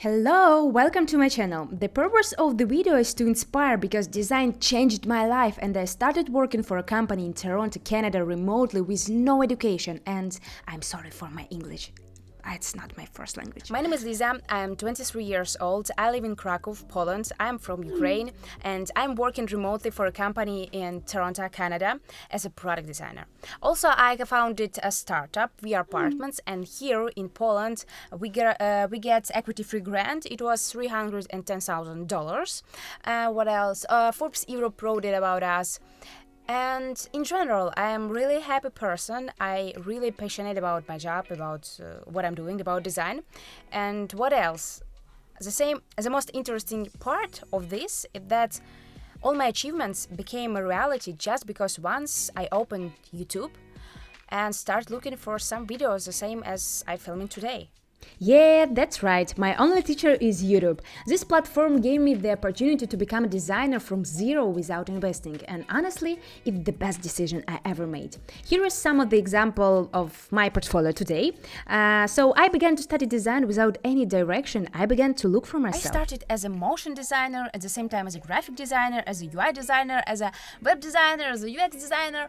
Hello, welcome to my channel. The purpose of the video is to inspire because design changed my life and I started working for a company in Toronto, Canada remotely with no education, and I'm sorry for my English. It's not my first language. My name is Liza, I'm 23 years old, I live in Krakow, Poland, I'm from Ukraine and I'm working remotely for a company in Toronto, Canada as a product designer. Also, I founded a startup, We Are Apartments, and here in Poland we get equity-free grant. It was $310,000. What else? Forbes Europe wrote it about us. And in general, I am really happy person. I really passionate about my job, about what I'm doing, about design. And what else? The most interesting part of this is that all my achievements became a reality just because once I opened YouTube and start looking for some videos the same as I filming today. Yeah, that's right. My only teacher is YouTube. This platform gave me the opportunity to become a designer from zero without investing, and honestly, it's the best decision I ever made. Here is some of the example of my portfolio today. So I began to study design without any direction. I began to look for myself. I started as a motion designer, at the same time as a graphic designer, as a UI designer, as a web designer, as a UX designer.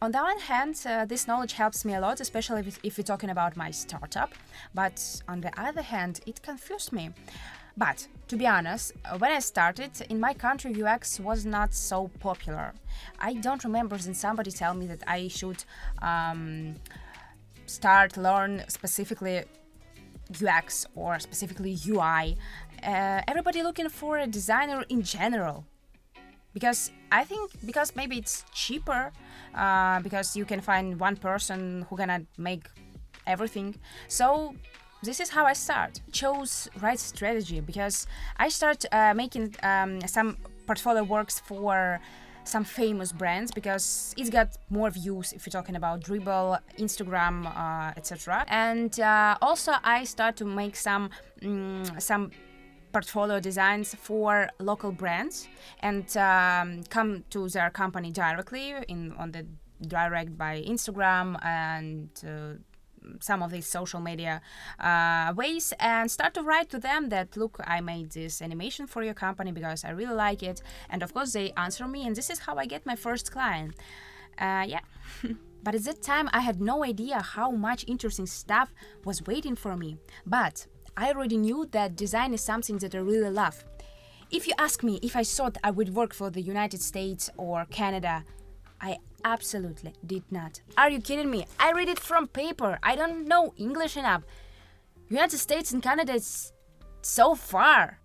On the one hand, this knowledge helps me a lot, especially if we're talking about my startup. But on the other hand, it confused me. But to be honest, when I started, in my country UX was not so popular. I don't remember somebody tell me that I should learn specifically UX or specifically UI. Everybody looking for a designer in general. Because maybe it's cheaper, because you can find one person who gonna make everything. So this is how I start. Chose right strategy because I start making some portfolio works for some famous brands because it's got more views if you're talking about Dribble, Instagram, etc. And also I start to make some portfolio designs for local brands and come to their company directly on the direct by Instagram and some of these social media ways, and start to write to them that, look, I made this animation for your company because I really like it, and of course they answer me, and this is how I get my first client. Yeah. But at that time I had no idea how much interesting stuff was waiting for me, but I already knew that design is something that I really love. If you ask me if I thought I would work for the United States or Canada, I absolutely did not. Are you kidding me? I read it from paper. I don't know English enough. United States and Canada is so far.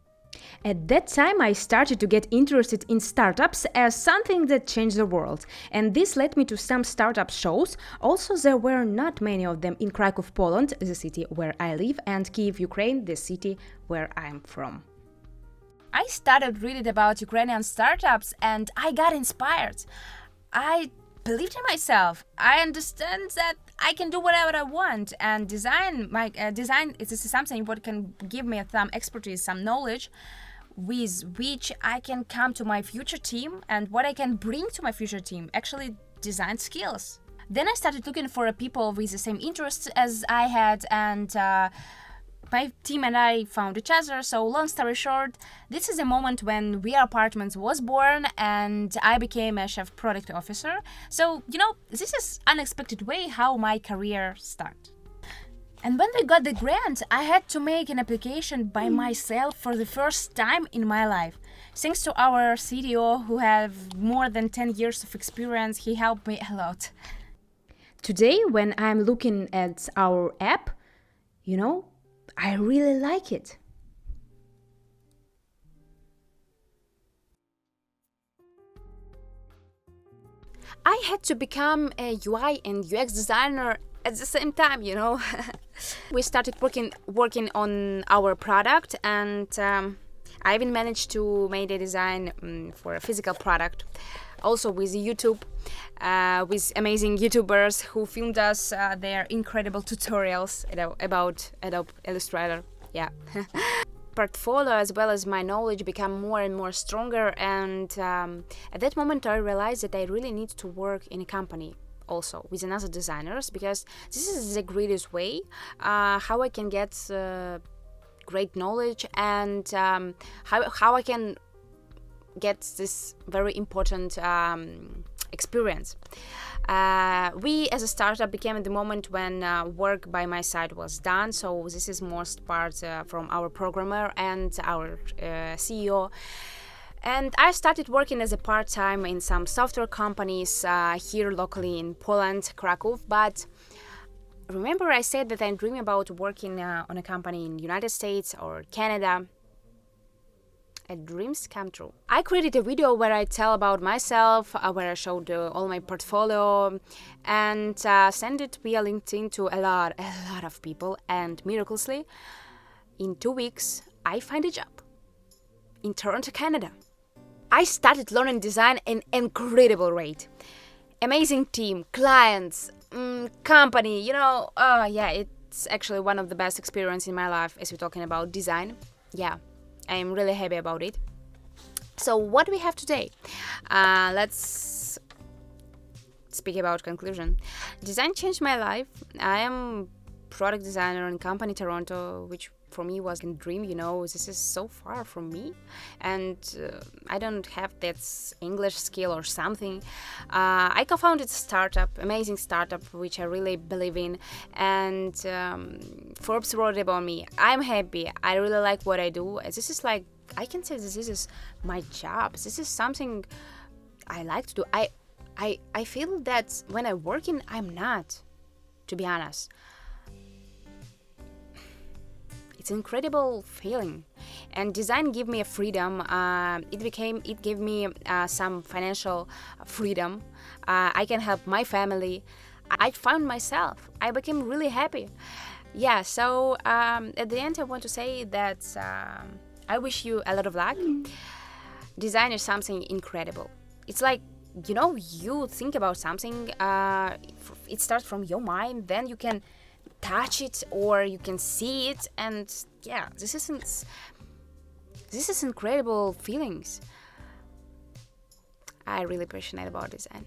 At that time, I started to get interested in startups as something that changed the world, and this led me to some startup shows. Also, there were not many of them in Krakow, Poland, the city where I live, and Kyiv, Ukraine, the city where I'm from. I started reading about Ukrainian startups and I got inspired. I believed in myself. I understand that I can do whatever I want, and design is something what can give me some expertise, some knowledge with which I can come to my future team, and what I can bring to my future team, actually design skills. Then I started looking for people with the same interests as I had, and my team and I found each other. So long story short, this is a moment when We Are Apartments was born and I became a chief product officer. So, this is unexpected way how my career started. And when we got the grant, I had to make an application by myself for the first time in my life. Thanks to our CTO who have more than 10 years of experience, he helped me a lot. Today, when I'm looking at our app, I really like it. I had to become a UI and UX designer at the same time, We started working on our product, and I even managed to make a design for a physical product. Also with YouTube, with amazing YouTubers who filmed us their incredible tutorials about Adobe Illustrator. Yeah. Portfolio as well as my knowledge become more and more stronger, and at that moment I realized that I really need to work in a company also with another designers, because this is the greatest way how I can get great knowledge, and how I can get this very important experience. We as a startup became at the moment when work by my side was done, so this is most part from our programmer and our CEO. And I started working as a part-time in some software companies here locally in Poland, Krakow. But remember I said that I'm dreaming about working on a company in the United States or Canada. And dreams come true. I created a video where I tell about myself, where I showed all my portfolio, and send it via LinkedIn to a lot of people. And miraculously, in 2 weeks, I find a job in Toronto, Canada. I started learning design at an incredible rate. Amazing team, clients, company, it's actually one of the best experiences in my life as we're talking about design. Yeah, I'm really happy about it. So what do we have today? Let's speak about conclusion. Design changed my life. I am product designer in company Toronto, which for me was a dream. This is so far from me, and I don't have that English skill or something. I co-founded a startup, amazing startup, which I really believe in, and Forbes wrote about me. I'm happy. I really like what I do. This is like, I can say this is my job. This is something I like to do. I feel that when I work in, I'm not, to be honest. It's an incredible feeling, and design gave me a freedom. It gave me some financial freedom. I can help my family. I found myself. I became really happy. Yeah. So at the end, I want to say that I wish you a lot of luck. Design is something incredible. It's like, you think about something. It starts from your mind, then you can touch it or you can see it, and yeah, this is incredible feelings. I really passionate about design.